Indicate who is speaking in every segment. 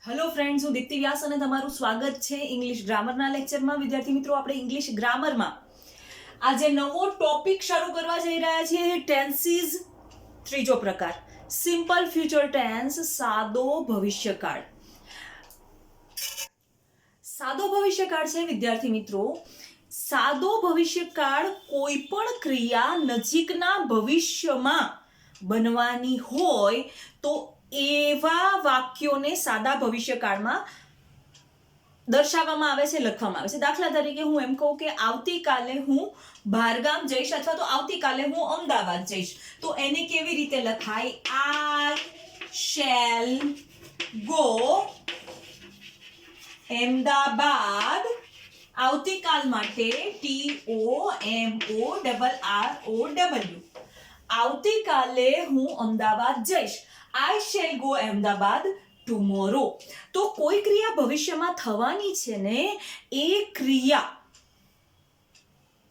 Speaker 1: Hello friends, હું દીપ્તિ વ્યાસ અને તમારું સ્વાગત છે ઇંગ્લિશ ગ્રામરના લેક્ચરમાં. વિદ્યાર્થી મિત્રો, આપણે ઇંગ્લિશ ગ્રામરમાં આજે નવો ટોપિક શરૂ કરવા જઈ રહ્યા છીએ. ટેન્સીસ ત્રીજો પ્રકાર, સિમ્પલ ફ્યુચર ટેન્સ, સાદો ભવિષ્યકાળ. સાદો ભવિષ્યકાળ છે વિદ્યાર્થી મિત્રો. સાદો ભવિષ્યકાળ કોઈ પણ ક્રિયા નજીકના ભવિષ્યમાં બનવાની હોય તો એવા વાક્યોને સાદા ભવિષ્યકાળમાં દર્શાવવામાં આવે છે, લખવામાં આવે છે. દાખલા તરીકે હું એમ કહું કે આવતીકાલે હું બહારગામ જઈશ અથવા તો આવતીકાલે હું અમદાવાદ જઈશ, તો એને કેવી રીતે લખાય? I shall go Ahmedabad. આવતીકાલ માટે TOMORROW. આવતીકાલે હું અમદાવાદ જઈશ. I shall go Ahmedabad tomorrow. તો કોઈ ક્રિયા ભવિષ્યમાં થવાની છે ને, એ ક્રિયા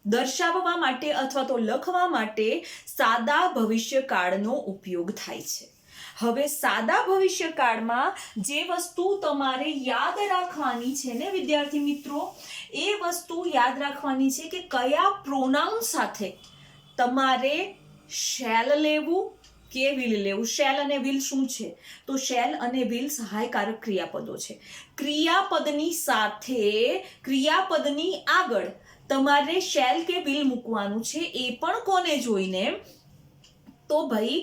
Speaker 1: દર્શાવવા માટે અથવા તો લખવા માટે સાદા ભવિષ્યકાળનો ઉપયોગ થાય છે. હવે સાદા ભવિષ્યકાળમાં જે વસ્તુ તમારે યાદ રાખવાની છે ને વિદ્યાર્થી મિત્રો, એ વસ્તુ યાદ રાખવાની છે કે કયા પ્રોનાઉન સાથે તમારે શેલ લેવું કે વિલ લેવું. શેલ અને વિલ શું છે? તો શેલ અને વિલ સહાયકારક ક્રિયાપદો છે. ક્રિયાપદની સાથે, ક્રિયાપદની આગળ તમારે શેલ કે વિલ મૂકવાનું છે. એ પણ કોને જોઈને? તો ભાઈ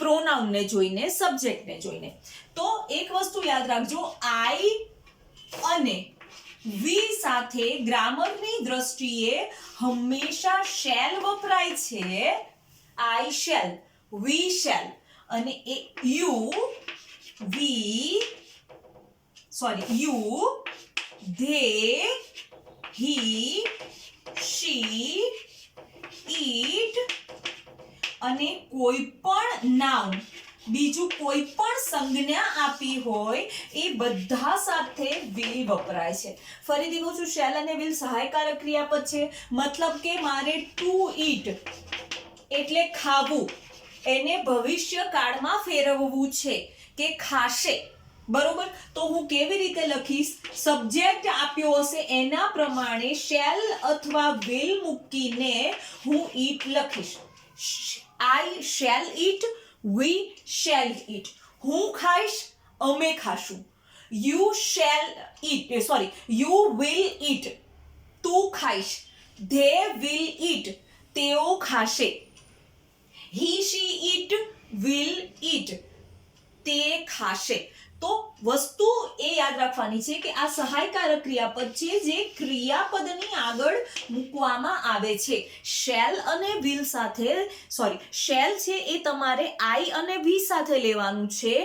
Speaker 1: પ્રોનાઉનને જોઈને, સબ્જેક્ટને જોઈને. તો એક વસ્તુ યાદ રાખજો, આઈ અને વી સાથે ગ્રામરની દ્રષ્ટિએ હંમેશા શેલ વપરાય છે. આઈ શેલ, વી શેલ, અને એ યુ ધે, હી, શી, ઈટ અને કોઈ પણ નાઉન, બીજું કોઈ પણ સંજ્ઞા આપી હોય એ બધા સાથે વિલ વપરાય છે. ફરીથી કહું છું, શેલ અને વિલ સહાયકારક ક્રિયાપદ છે. મતલબ કે મારે ટુ ઈટ એટલે ખાવું, એને ભવિષ્યકાળમાં ફેરવવું છે કે ખાશે, બરોબર? તો હું કેવી રીતે લખીશ? સબ્જેક્ટ આપ્યો હશે એના પ્રમાણે શેલ અથવા વિલ મૂકીને હું ઈટ લખીશ. I shall eat, we shall eat. હું ખાઈશ, અમે ખાશું. You will eat. તું ખાઈશ. They will eat. તેઓ ખાશે. He, she eat, will eat. તે ખાશે. તો વસ્તુ એ યાદ રાખવાની છે કે આ સહાયકારક ક્રિયાપદ છે જે ક્રિયાપદની આગળ મૂકવામાં આવે છે. શેલ અને વિલ સાથે, શેલ છે એ તમારે આઈ અને વી સાથે લેવાનું છે,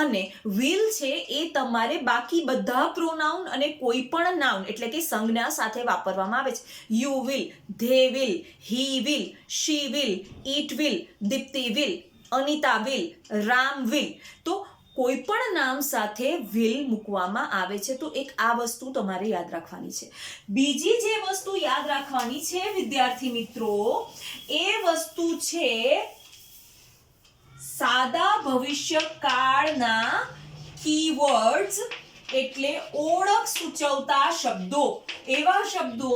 Speaker 1: અને વિલ છે એ તમારે બાકી બધા પ્રોનાઉન અને કોઈ પણ નાઉન એટલે કે સંજ્ઞા સાથે વાપરવામાં આવે છે. You will, they will, he will, she will, it will, Deepti will, Anita will, Ram will. તો કોઈ પણ નામ સાથે વિલ મૂકવામાં આવે છે. તો એક આ વસ્તુ તમારે યાદ રાખવાની છે. બીજી જે વસ્તુ યાદ રાખવાની છે વિદ્યાર્થી મિત્રો, એ વસ્તુ છે સાદા ભવિષ્યકાળના કીવર્ડ્સ, એટલે ઓળખ સૂચવતા શબ્દો. એવા શબ્દો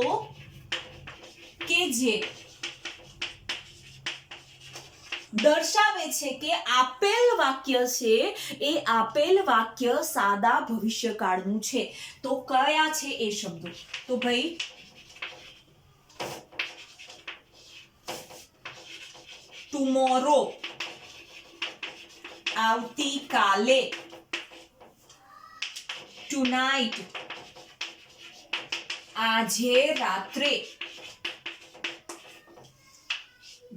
Speaker 1: કે જે દર્શાવે છે કે આપેલ વાક્ય છે એ આપેલ વાક્ય સાદા ભવિષ્યકાળનું છે. તો કયા છે એ શબ્દો? તો ભાઈ ટુમોરો, આવતીકાલે, ટુનાઇટ, આજે રાત્રે,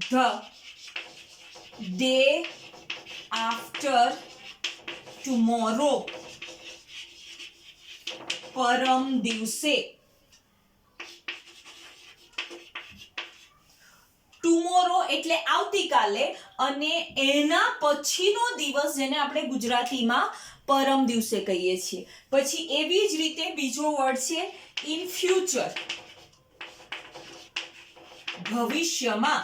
Speaker 1: ધ day after tomorrow, પરમ દિવસે. ટુમોરો એટલે આવતીકાલે, અને એના પછીનો દિવસ જેને આપણે ગુજરાતીમાં પરમ દિવસે કહીએ છીએ. પછી એવી જ રીતે બીજો વર્ડ છે ઇન ફ્યુચર, ભવિષ્યમાં.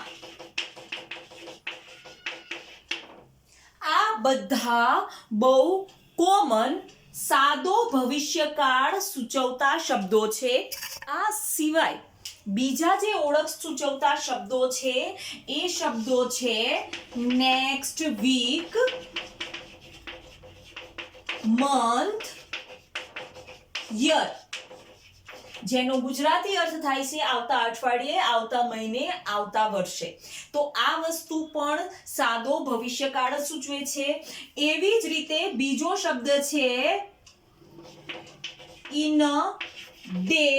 Speaker 1: બધા બહુ કોમન સાદો ભવિષ્યકાળ સૂચવતા શબ્દો છે. આ સિવાય બીજા જે ઓળખ સૂચવતા શબ્દો છે એ શબ્દો છે નેક્સ્ટ વીક, મંથ, યર, જેનો ગુજરાતી અર્થ થાય છે આવતા અઠવાડિયે, આવતા મહિને, આવતા વર્ષે. તો આ વસ્તુ પણ સાદો ભવિષ્યકાળ સૂચવે છે. એવી જ રીતે બીજો શબ્દ છે in a day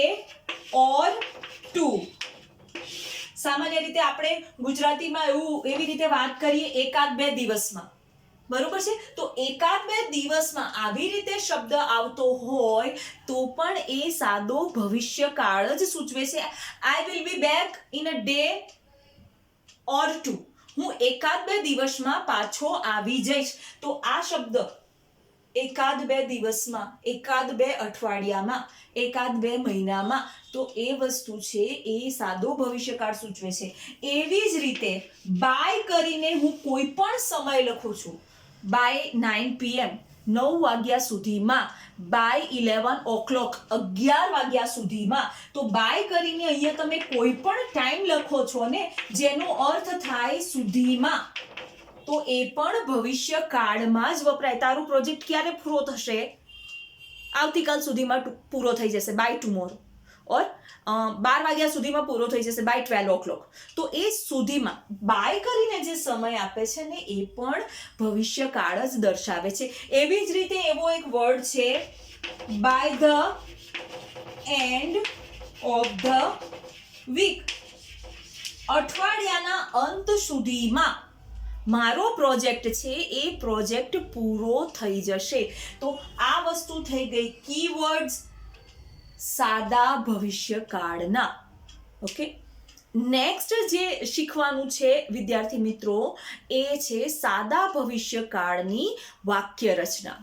Speaker 1: or two. સામાન્ય રીતે આપણે ગુજરાતીમાં એવી રીતે વાત કરીએ એકાદ બે દિવસમાં, બરોબર છે. તો એકાદ બે દિવસમાં આવી રીતે શબ્દ આવતો હોય તો પણ એ સાદો ભવિષ્યકાળ જ સૂચવે છે. I will be back in a day or two. હું એકાદ બે દિવસમાં પાછો આવી જઈશ. તો આ શબ્દ એકાદ બે દિવસમાં, એકાદ બે અઠવાડિયામાં, એકાદ બે મહિનામાં, તો એ વસ્તુ છે એ સાદો ભવિષ્યકાળ સૂચવે છે. એવી જ રીતે બાય કરીને હું કોઈ પણ સમય લખું છું. બાય 9 PM, 9 વાગ્યા સુધીમાં, બાય 11 o'clock, 11 વાગ્યા સુધીમાં. તો બાય કરીને અહીંયા તમે કોઈ પણ ટાઈમ લખો છો ને જેનો અર્થ થાય સુધીમાં, તો એ પણ ભવિષ્યકાળમાં જ વપરાય. તારું પ્રોજેક્ટ ક્યારે પૂરો થશે? આવતીકાલ સુધીમાં પૂરો થઈ જશે, બાય ટુમોરો. ઓર 12 વાગ્યા સુધીમાં પૂરો થઈ જશે, બાય 12 o'clock. તો એ સુધીમાં બાય કરીને જે સમય આપે છે ને એ પણ ભવિષ્યકાળ જ દર્શાવે છે. એવી જ રીતે એવો એક વર્ડ છે by the end of the week. અઠવાડિયાના અંત સુધીમાં મારો પ્રોજેક્ટ છે એ પ્રોજેક્ટ પૂરો થઈ જશે. તો આ વસ્તુ થઈ ગઈ કીવર્ડ્સ સાદા ભવિષ્યકાળના. ઓકે, નેક્સ્ટ જે શીખવાનું છે વિદ્યાર્થી મિત્રો એ છે સાદા ભવિષ્યકાળની વાક્ય રચના.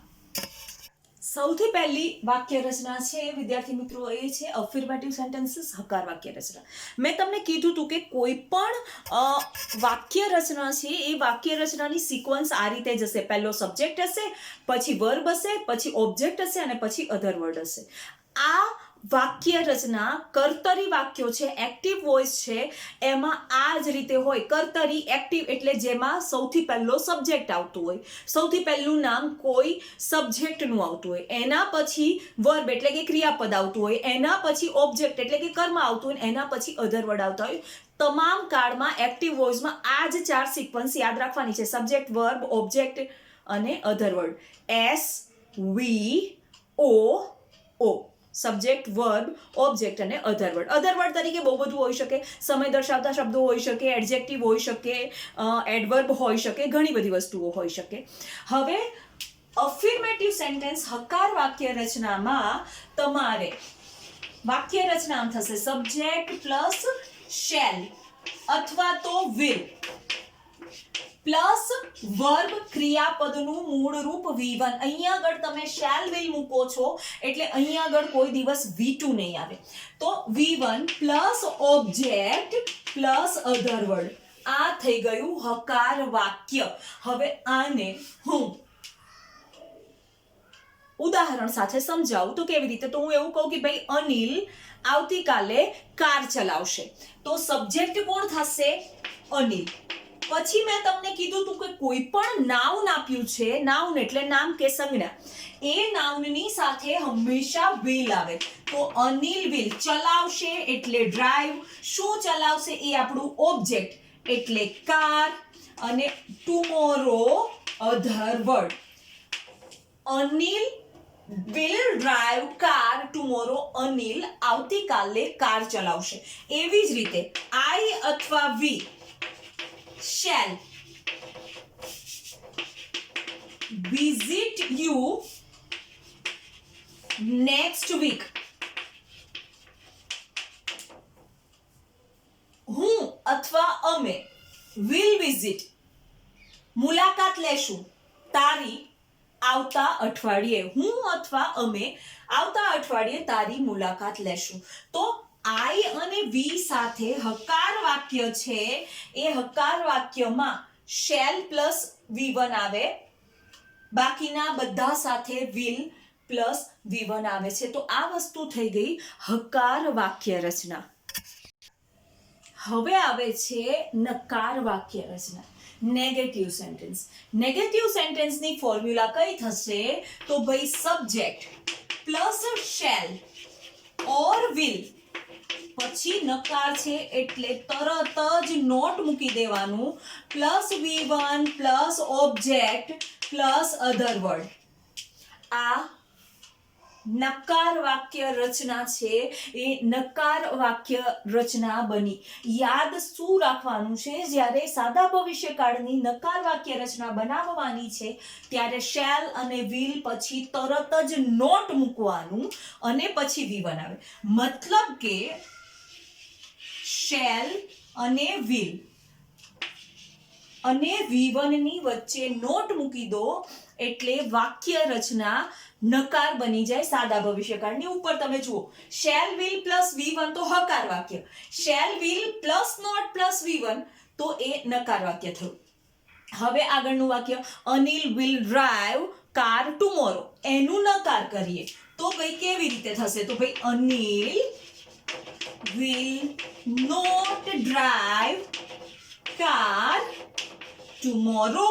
Speaker 1: સૌથી પહેલી વાક્ય રચના છે વિદ્યાર્થી મિત્રો એ છે અફર્મેટિવ સેન્ટેન્સીસ, હકાર વાક્ય રચના. મેં તમને કીધું હતું કે કોઈ પણ વાક્ય રચના છે એ વાક્ય રચનાની સિક્વન્સ આ રીતે જશે. પહેલો સબ્જેક્ટ હશે, પછી વર્બ હશે, પછી ઓબ્જેક્ટ હશે અને પછી અધર વર્ડ હશે. આ વાક્ય રચના કર્તરી વાક્યો છે, એક્ટિવ વોઇસ છે, એમાં આ જ રીતે હોય. કર્તરી એક્ટિવ એટલે જેમાં સૌથી પહેલો સબ્જેક્ટ આવતું હોય, સૌથી પહેલું નામ કોઈ સબ્જેક્ટનું આવતું હોય, એના પછી વર્બ એટલે કે ક્રિયાપદ આવતું હોય, એના પછી ઓબ્જેક્ટ એટલે કે કર્મ આવતું હોય, એના પછી અધર વર્ડ આવતા હોય. તમામ કાળમાં એક્ટિવ વોઇસમાં આ જ 4 સિક્વન્સ યાદ રાખવાની છે: સબ્જેક્ટ, વર્બ, ઓબ્જેક્ટ અને અધર word. SVO. Subject, verb, object અને અધર વર્ડ. અધર વર્ડ તરીકે બહુ બધું હોઈ શકે. સમય દર્શાવતા શબ્દો હોઈ શકે, એડજેક્ટિવ હોઈ શકે, એડવર્બ હોઈ શકે, ઘણી બધી વસ્તુઓ હોઈ શકે. હવે અફર્મેટિવ સેન્ટેન્સ હકાર વાક્ય રચનામાં તમારે વાક્ય રચના આમ થશે: સબ્જેક્ટ પ્લસ શેલ અથવા તો વિલ પ્લસ વર્બ ક્રિયાપદનું મૂળ રૂપ V1. અહીંયા આગળ તમે શેલ વિલ મૂકો છો એટલે અહીંયા આગળ કોઈ દિવસ V2 નહીં આવે. તો V1 plus object plus other word. આ થઈ ગયું હકાર વાક્ય. હવે આને હું ઉદાહરણ સાથે સમજાવું તો કેવી રીતે? તો હું એવું કહું કે ભાઈ અનિલ આવતીકાલે કાર ચલાવશે. તો સબ્જેક્ટ કોણ થશે? અનિલ. પછી મેં તમને કીધું તું કે કોઈ પણ નાઉન આપ્યું છે, નાઉન એટલે નામ કે સંજ્ઞા, એ નાઉનની સાથે હંમેશા વિલ આવે. તો અનિલ વિલ ચલાવશે એટલે ડ્રાઈવ. શું ચલાવશે? એ આપણું ઓબ્જેક્ટ એટલે કાર. અને tomorrow other word. Anil will drive car tomorrow. Anil આવતીકાલે કાર ચલાવશે. એવી જ રીતે I અથવા we shall visit you next week. હું અથવા અમે will visit મુલાકાત લેશું તારી આવતા અઠવાડિયે. હું અથવા અમે આવતા અઠવાડિયે તારી મુલાકાત લેશું. તો I અને we સાથે હકાર વાક્ય છે એ હકાર વાક્યમાં શેલ પ્લસ V1 આવે, બાકીના બધા સાથે will પ્લસ V1 આવે છે. તો આ વસ્તુ થઈ ગઈ હકાર વાક્ય રચના. હવે આવે છે નકાર વાક્ય રચના, નેગેટિવ સેન્ટેન્સ. નેગેટિવ સેન્ટેન્સની ફોર્મ્યુલા કઈ થશે? તો ભાઈ subject plus shall or will, પછી નકાર છે એટલે તરત જ નોટ મૂકી દેવાનું, plus V1 plus object plus other word. આ નકાર વાક્ય રચના છે, એ નકાર વાક્ય રચના બની. યાદ શું રાખવાનું છે? જ્યારે સાદા ભવિષ્યકાળની નકાર વાક્ય રચના બનાવવાની છે ત્યારે શેલ અને વિલ પછી તરત જ નોટ મૂકવાનું અને પછી V1 આવે. મતલબ કે શેલ અને વિલ અને V1 ની વચ્ચે નોટ મૂકી દો એટલે વાક્ય રચના નકાર બની જાય સાદા ભવિષ્યકાળની. ઉપર તમે જુઓ, શેલ વિલ પ્લસ V1 તો હકાર વાક્ય, shall will plus not plus V1 તો એ નકાર વાક્ય થયું. હવે આગળનું વાક્ય, Anil will drive car tomorrow, એનું નકાર કરીએ તો ભાઈ કેવી રીતે થશે? તો ભાઈ Anil will not drive car tomorrow.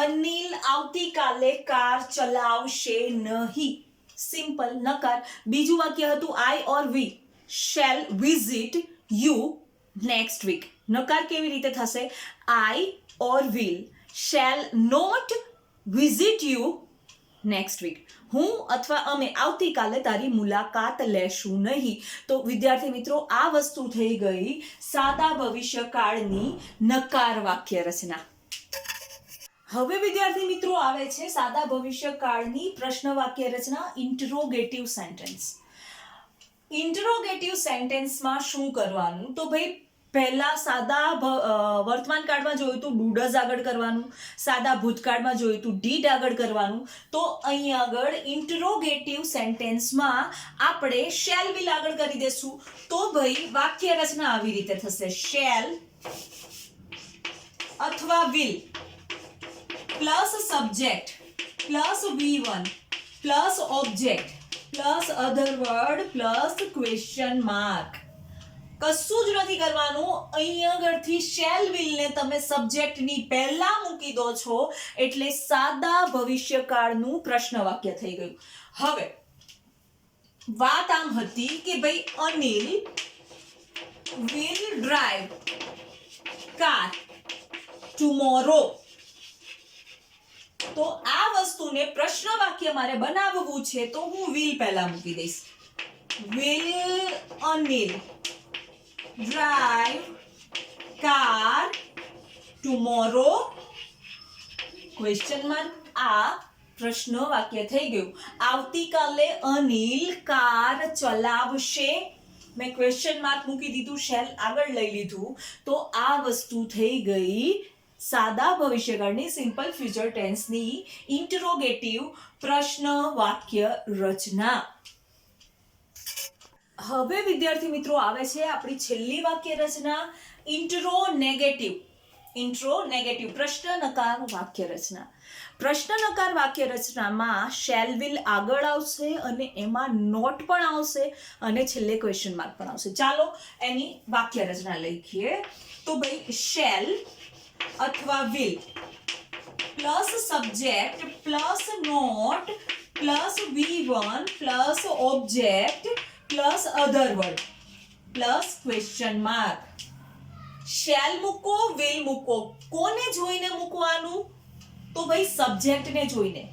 Speaker 1: Anil આવતીકાલે કાર ચલાવશે નહીં. સિમ્પલ નકાર. બીજું વાક્ય હતું I or we shall visit you next week. નકાર કેવી રીતે થશે? I or will shall not visit you next week. હું અથવા અમે આવતીકાલે તારી મુલાકાત લેશું નહીં. તો વિદ્યાર્થી મિત્રો, આ વસ્તુ થઈ ગઈ સાદા ભવિષ્યકાળની નકાર વાક્ય રચના. હવે વિદ્યાર્થી મિત્રો આવે છે સાદા ભવિષ્યકાળની પ્રશ્ન વાક્ય રચના, ઇન્ટરોગેટિવ સેન્ટેન્સ. ઇન્ટરોગેટિવ સેન્ટેન્સમાં શું કરવાનું? તો ભાઈ પહેલા સાદા વર્તમાન કાળમાં જોયું તો ડુ ડઝ આગળ કરવાનું, સાદા ભૂતકાળમાં જોયું તો ડીડ આગળ કરવાનું. તો અહીં આગળ ઇન્ટરોગેટિવ સેન્ટેન્સમાં આપણે શેલ વિલ આગળ કરી દેશું. તો ભાઈ વાક્ય રચના આવી રીતે થશે, શેલ અથવા will plus subject plus V1 plus object plus other word plus question mark. કશું જ નથી કરવાનું. અહીં આગળથી શેલ વિલ ને તમે સબ્જેક્ટની પહેલા મૂકી દો છો એટલે સાદા ભવિષ્યકાળનું પ્રશ્ન વાક્ય થઈ ગયું. હવે વાત આમ હતી કે ભાઈ Anil will drive car tomorrow. તો આ વસ્તુને પ્રશ્ન વાક્ય મારે બનાવવું છે તો હું વિલ પહેલા મૂકી દઈશ. Will Anil drive car tomorrow question mark. આ પ્રશ્ન વાક્ય થઈ ગયું. આવતીકાલે અનિલ કાર ચલાવશે, મેં ક્વેશ્ચન માર્ક મૂકી દીધું, શેલ આગળ લઈ લીધું. તો આ વસ્તુ થઈ ગઈ સાદા ભવિષ્યકાળની સિમ્પલ ફ્યુચર ટેન્સની ઇન્ટરોગેટિવ પ્રશ્ન વાક્ય રચના. હવે વિદ્યાર્થી મિત્રો આવે છે આપણી છેલ્લી વાક્ય રચના, ઇન્ટ્રોનેગેટિવ. ઇન્ટ્રોનેગેટિવ પ્રશ્ન નકાર વાક્ય રચના. પ્રશ્ન નકાર વાક્ય રચનામાં શેલ વિલ આગળ આવશે અને એમાં નોટ પણ આવશે અને છેલ્લે ક્વેશ્ચન માર્ક પણ આવશે. ચાલો એની વાક્ય રચના લખીએ. તો ભાઈ શેલ અથવા will plus subject plus not plus V1 plus object plus other word plus question mark. Shall મૂકો, વિલ મૂકો. કોને જોઈને મૂકવાનું? તો ભાઈ સબ્જેક્ટને જોઈને,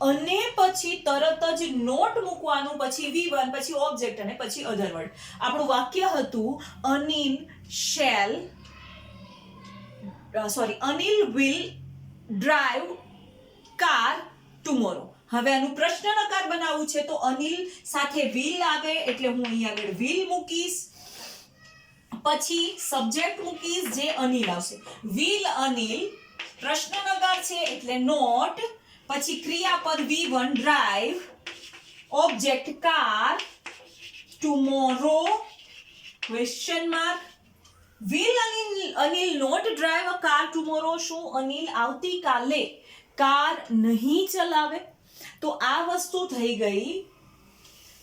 Speaker 1: અને પછી તરત જ નોટ મૂકવાનું, પછી V1 પછી ઓબ્જેક્ટ અને પછી અધર વર્ડ. આપણું વાક્ય હતું Anil shall Anil will drive car tomorrow. હવે આનું પ્રશ્ન નકાર બનાવવું છે તો અનિલ સાથે વિલ આવે એટલે હું અહીં આગળ વિલ મૂકીશ, પછી સબ્જેક્ટ મૂકીશ જે અનિલ આવશે. વિલ અનિલ, પ્રશ્ન નકાર છે એટલે નોટ, પછી ક્રિયાપદ V1 drive, object car, tomorrow question mark. Will Anil not drive a car tomorrow. શું અનિલ આવતીકાલે કાર નહીં ચલાવે. તો આ વસ્તુ થઈ ગઈ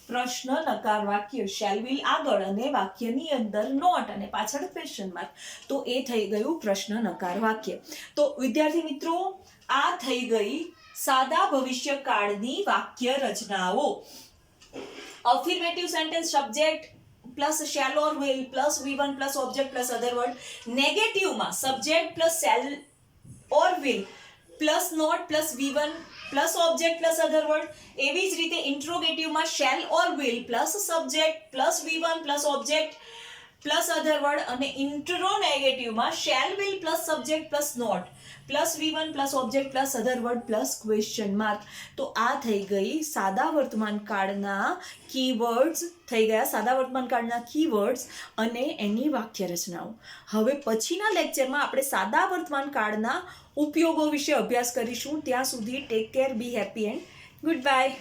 Speaker 1: પ્રશ્ન નકાર વાક્ય. શેલ વિલ આગળ અને વાક્યની અંદર નોટ અને પાછળ ક્વેશ્ચન માર્ક. તો એ થઈ ગયું પ્રશ્ન નકાર વાક્ય. તો વિદ્યાર્થી મિત્રો, આ થઈ ગઈ સાદા ભવિષ્યકાળની વાક્ય રચનાઓ. Affirmative sentence subject plus shall or will plus V1 plus object plus other word. નેગેટિવમાં subject plus shall or will plus not plus V1 plus object plus other word. એવી જ રીતે ઇન્ટ્રોગેટિવમાં shall or will plus subject plus V1 plus object plus other word. અને ઇન્ટ્રોનેગેટિવમાં shall will plus subject plus not plus V1 plus object plus other word plus question mark. તો આ થઈ ગઈ સાદા વર્તમાન કાળના કીવર્ડ્સ થઈ ગયા, સાદા વર્તમાન કાળના કીવર્ડ્સ અને એની વાક્ય રચનાઓ. હવે પછીના લેક્ચરમાં આપણે સાદા વર્તમાન કાળના ઉપયોગો વિશે અભ્યાસ કરીશું. ત્યાં સુધી take care, B happy and good bye.